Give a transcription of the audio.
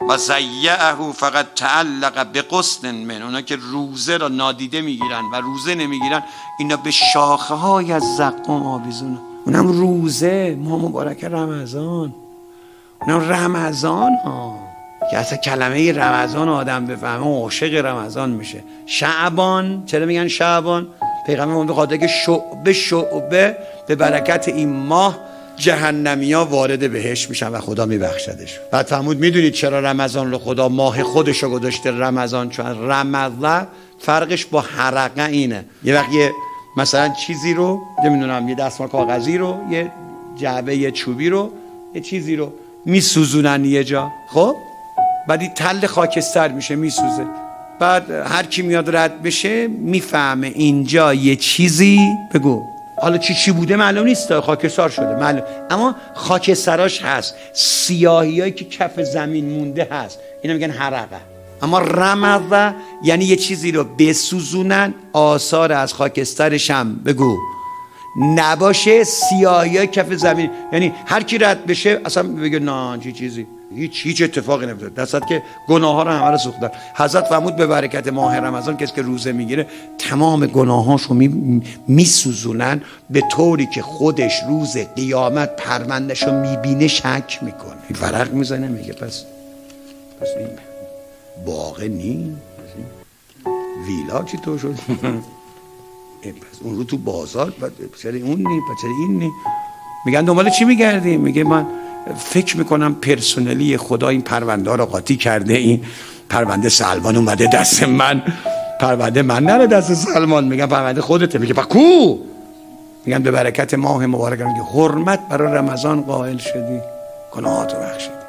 و ضیعه فقط تعلق به غصن من، اونا که روزه را نادیده میگیرن و روزه نمیگیرن، اینا به شاخه های از زقوم آویزونه. اونم روزه، ماه مبارک رمضان، اونم رمضان ها که اصلا کلمه رمضان آدم بفهمه عاشق رمضان میشه. شعبان، چرا میگن شعبان؟ پیغمبر به خاطر که شعبه شعبه به برکت این ماه جهنمیا وارد بهشت میشن و خدا میبخشدش. بعد فهمود میدونید چرا رمضان رو خدا ماه خودش رو گذاشته رمضان؟ چون رمضان فرقش با حرقه اینه، یه وقت یه مثلا چیزی رو نمیدونم، یه دستمال کاغذی رو، یه جعبه یه چوبی رو، یه چیزی رو میسوزونن یه جا، خب بعد این تل خاکستر میشه میسوزه، بعد هر کی میاد رد بشه میفهمه اینجا یه چیزی، بگو حالا چی بوده معلوم نیست، خاکستر شده معلوم، اما خاکستراش هست، سیاهیایی که کف زمین مونده هست، اینا میگن حرقه. اما رمضه یعنی یه چیزی رو بسوزونن، آثار از خاکسترش هم بگو نباشه، سیاهیای کف زمین، یعنی هر کی رد بشه اصلا بگه نه چیزی هیچ اتفاقی نمیفته، درصد که گناه ها رو همه رو سوختن. حضرت فرمود به برکت ماه رمضان کسی که روزه میگیره تمام گناهاشو میسوزونن به طوری که خودش روز قیامت پروندهشو میبینه شک میکنه، ورق میزنه میگه پس این باغه نی ویلا چی تو شد پس اون رو تو بازار چرا اون نی چرا این نی. میگن دنبال چی میگردی؟ میگه من فکر میکنم پرسنلی خدا این پرونده ها رو قاطی کرده، این پرونده سلمان اومده دست من، پرونده من نره دست سلمان. میگن پرونده خودته. میگه کو؟ میگن به برکت ماه مبارک میگه حرمت برای رمضان قائل شدی، گناهاتو بخشیدی.